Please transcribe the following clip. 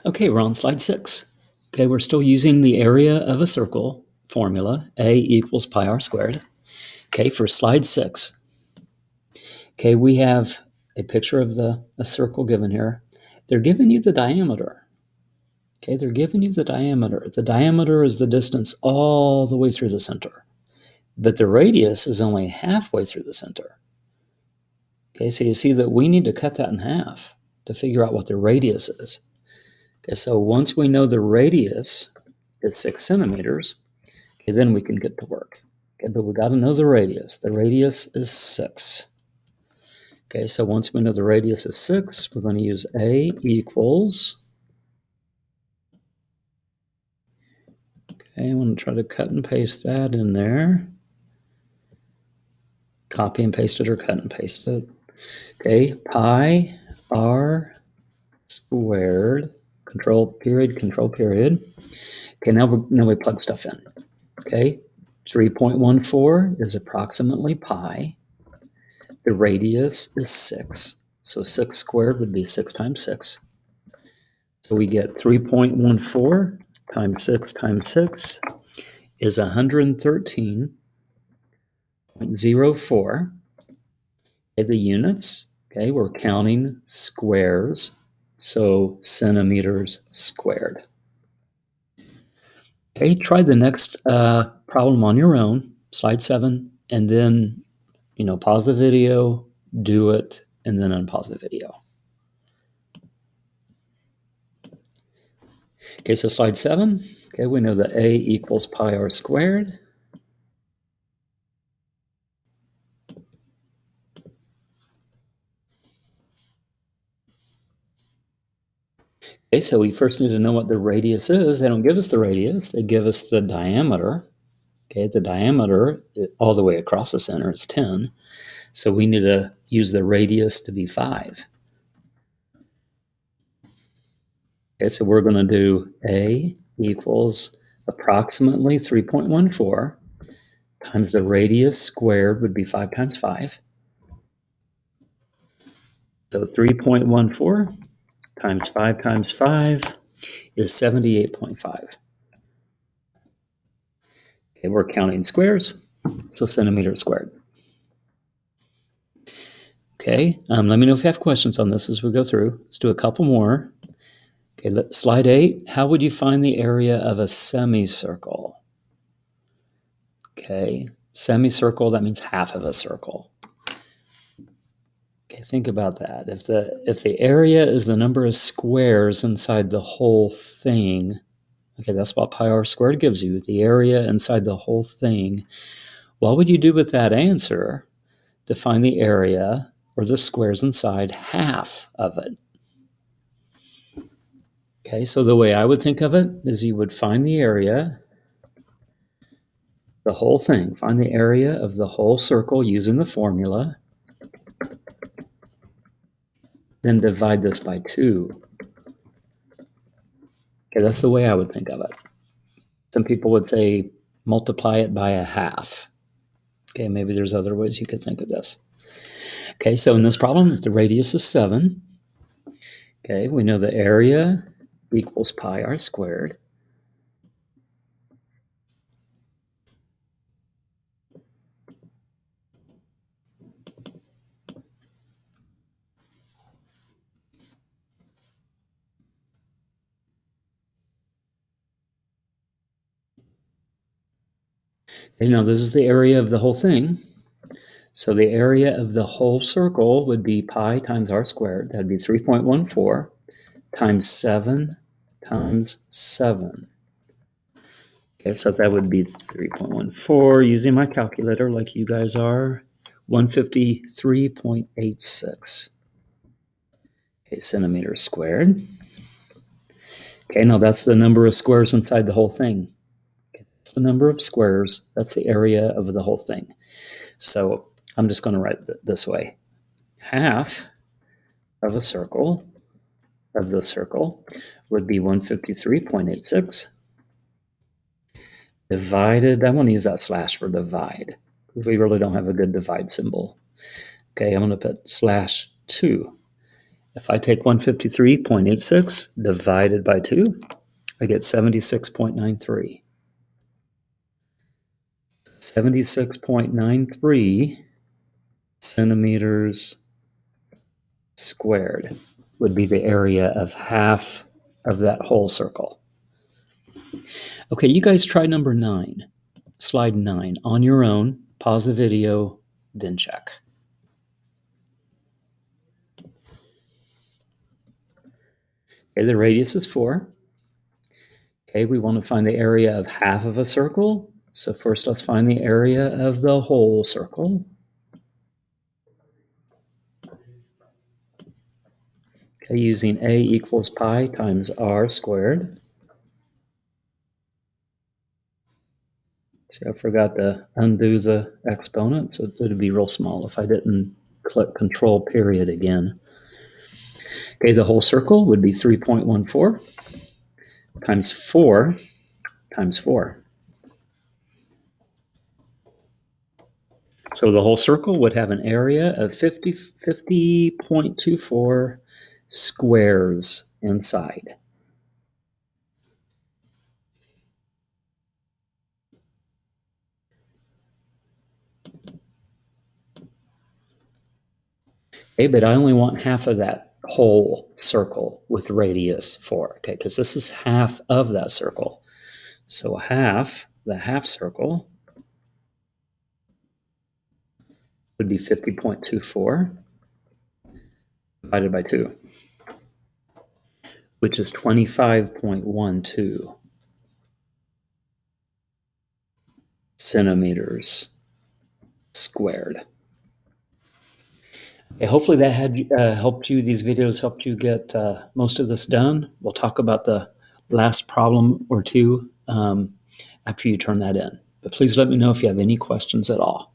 Okay, we're on slide 6. Okay, we're still using the area of a circle formula, A equals pi r squared. Okay, for slide 6. Okay, we have a picture of a circle given here. They're giving you the diameter. Okay, they're giving you the diameter. The diameter is the distance all the way through the center, but the radius is only halfway through the center. Okay, so you see that we need to cut that in half to figure out what the radius is. Okay, so once we know the radius is 6 centimeters, okay, then we can get to work. Okay, but we got to know the radius. The radius is 6. Okay, so once we know the radius is 6, we're going to use A equals. Okay, I'm going to try to cut and paste that in there. Copy and paste it or cut and paste it. Okay, pi r squared, control period. Okay, now we plug stuff in. Okay, 3.14 is approximately pi. The radius is 6. So 6 squared would be 6 times 6. So we get 3.14 times 6 times 6 is 113.04. Okay, the units, okay, we're counting squares, so centimeters squared. Okay, try the next problem on your own, slide 7, and then, pause the video, do it, and then unpause the video. Okay, so slide 7, okay, we know that A equals pi r squared. Okay, so we first need to know what the radius is. They don't give us the radius, they give us the diameter. Okay, the diameter all the way across the center is 10. So we need to use the radius to be 5. Okay, so we're going to do A equals approximately 3.14 times the radius squared would be 5 times 5. So 3.14 times 5 times 5 is 78.5. Okay, we're counting squares, so centimeters squared. Okay, let me know if you have questions on this as we go through. Let's do a couple more. Okay, slide 8. How would you find the area of a semicircle? Okay, semicircle, that means half of a circle. Okay, think about that. If the area is the number of squares inside the whole thing, okay, that's what pi r squared gives you, the area inside the whole thing. What would you do with that answer to find the area or the squares inside half of it? Okay, so the way I would think of it is you would find the area, the whole thing, find the area of the whole circle using the formula, then divide this by 2. Okay, that's the way I would think of it. Some people would say multiply it by 1/2. Okay, maybe there's other ways you could think of this. Okay, so in this problem, if the radius is 7, okay, we know the area equals pi r squared. Okay, now this is the area of the whole thing. So the area of the whole circle would be pi times r squared. That'd be 3.14 times 7 times 7. Okay, so that would be 3.14, using my calculator like you guys are, 153.86. Okay, centimeters squared. Okay, now that's the number of squares inside the whole thing. Okay, that's the number of squares. That's the area of the whole thing. So I'm just going to write it this way. Half of the circle would be 153.86 divided, I want to use that slash for divide, because we really don't have a good divide symbol. Okay, I'm going to put slash 2. If I take 153.86 divided by 2, I get 76.93. 76.93 centimeters squared would be the area of half of that whole circle. Okay, you guys try number 9, slide 9, on your own. Pause the video, then check. Okay, the radius is 4. Okay, we want to find the area of half of a circle. So first let's find the area of the whole circle. Okay, using a equals pi times r squared. See, I forgot to undo the exponent, so it would be real small if I didn't click control period again. Okay, the whole circle would be 3.14 times 4 times 4. So the whole circle would have an area of 50.24 squares inside. Okay, but I only want half of that whole circle with radius 4, okay, because this is half of that circle. So half, the half circle, would be 50.24 divided by 2, which is 25.12 centimeters squared. Okay, hopefully that had helped you. These videos helped you get most of this done. We'll talk about the last problem or two after you turn that in. But please let me know if you have any questions at all.